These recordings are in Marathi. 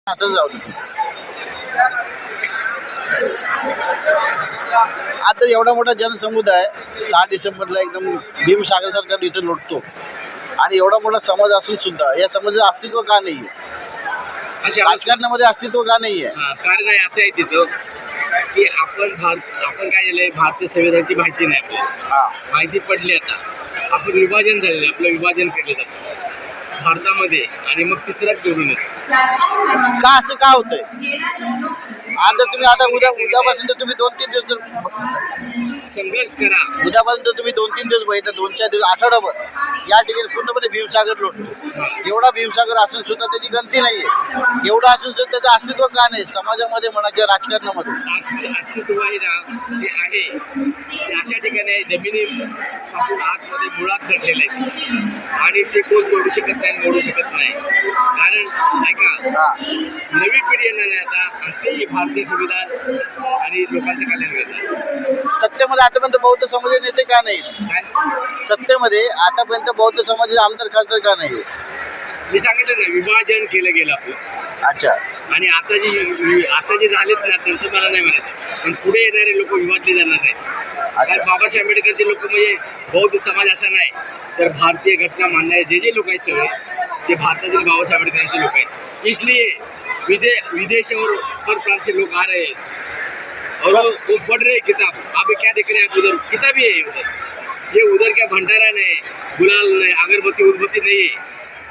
आताच जाऊ दे. आता एवढा मोठा जनसमुदाय 6 डिसेंबरला एकदम भीमसागर सरकार इथे लुटतो आणि एवढा मोठा समाज असून सुद्धा या समाजाचं अस्तित्व का नाहीये? राजकारणामध्ये अस्तित्व का नाहीये? कारण आहे असं आहे तिथं की आपण काय झालंय, भारतीय संविधानाची माहिती नाही आपल्याला. माहिती पडली आता. आपण विभाजन झालेलं, आपलं विभाजन केलं जातं भारतामध्ये आणि मग तिसराच जोडून येतो. का असं का होतंय? आता उद्यापासून तर तुम्ही 2-3 दिवस संघर्ष करा. उद्यापासून तर तुम्ही 2-3 दिवस बघितलं, 2-4 दिवस, आठवडाभर या ठिकाणी पूर्णपणे भीमसागर लुटतो. एवढा भीमसागर असून सुद्धा त्याची गणती नाहीये. एवढं असून सुद्धा त्याचं अस्तित्व का नाही समाजामध्ये म्हणा किंवा राजकारणामध्ये? अस्तित्व आहे ना, ते आहे. अशा ठिकाणी जमिनी पासून आतमध्ये मुळात घडलेले आहेत आणि ते कोण तोडू शकत नाही, मोडू शकत नाही. कारण ऐका, नवी पिढी येणार आहे आता आणि ते भारतीय संविधान आणि लोकांचं कल्याण करतात. सत्तेमध्ये आतापर्यंत बौद्ध समाजाचे नेते का नाही? सत्तेमध्ये आतापर्यंत बौद्ध समाजाचे आमदार खासदार का नाही? मी सांगितलं ना, विभाजन केलं गेलं आपलं. अच्छा. आणि आता जे झालेत ना त्यांचं मला नाही म्हणायचं, पण पुढे येणारे लोक विभागले जाणार नाहीत. कारण बाबासाहेब आंबेडकरचे लोक म्हणजे बौद्ध समाज असा नाही, तर भारतीय घटना मानणारे जे लोक आहेत सगळे ते भारतातील बाबासाहेब आंबेडकरांचे लोक आहेत. इसलिए विदेश और पर प्रांत से लोग आ रहे हैं और वो पढ़ रहे किताब. आप क्या देख रहे हैं? आप उधर किताब ही है उधर. ये उधर क्या भंडारा नाही, गुलाल नाही, अगरबत्ती उदबत्ती नाही.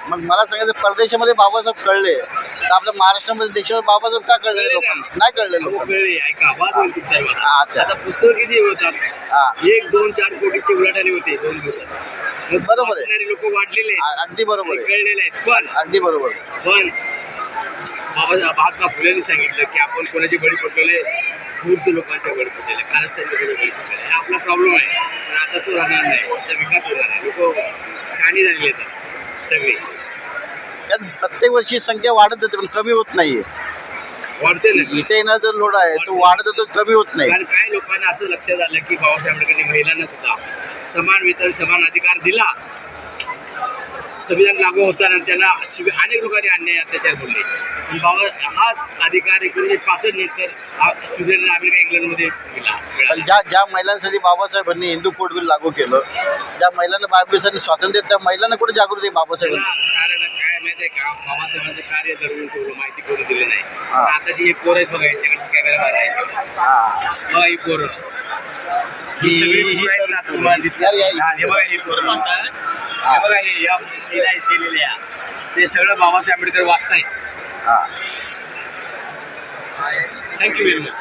मग मला सांगायचं, परदेशामध्ये बाबासाहेब कळले तर आपल्या महाराष्ट्रामध्ये देशावर बाबासाहेब का कळले लोकांना? नाही कळले लोक. कळले. ऐका, आवाज होईल तुमचा. आता पुस्तक किती होतात? 1, 2, 4 कोटीचे उलाढाले होते 2 दिवसात. बरोबर आहे. लोक वाढलेले, अगदी बरोबर आहे, कळलेले आहेत. पण अगदी बरोबर. पण महात्मा फुलेंनी सांगितलं की आपण कोणाचे बळी पडलेले, खूप लोकांच्या बळी पडलेले, कारस्थानचे बळी पडलेले. हा आपला प्रॉब्लेम आहे. पण आता तो राहणार नाही, त्याचा विकास होणार आहे. लोक शहाणी झालेले आहेत सगळे. प्रत्येक वर्षी संख्या वाढत जाते पण कमी होत नाहीये. वाढते ना. इथे येणार जो लोड आहे तो वाढत तर कमी होत नाही. कारण काय लोकांना असं लक्षात आलं की बाबासाहेब आंबेडकरांनी महिलांना सुद्धा समान वेतन, समान अधिकार दिला. संविधान लागू होताना त्यांना अनेक लोकांनी अन्याय अत्याचार बोलले. पण बाबा हाच अधिकार 1965 नंतर स्वित्झर्लंड, अमेरिका, इंग्लंडमध्ये दिला. ज्या महिलांसाठी बाबासाहेबांनी हिंदू कोड बिल लागू केलं, ज्या महिलांना बाबासाहेबांनी स्वातंत्र्य, त्या महिलांना कुठे जागृती बाबासाहेबांनी? कारण काय माहिती आहे का, बाबासाहेबांचं कार्य दडवून ठेवलं, माहिती करून दिली नाही. आता जी पोरं आहेत बघा, यांच्याकडे कॅमेरा मारायचे बघा, ही पोरं ही सगळी बघा, हे या मुलीला केलेल्या ते सगळं बाबासाहेब आंबेडकर वाचतायत. Thank you very much.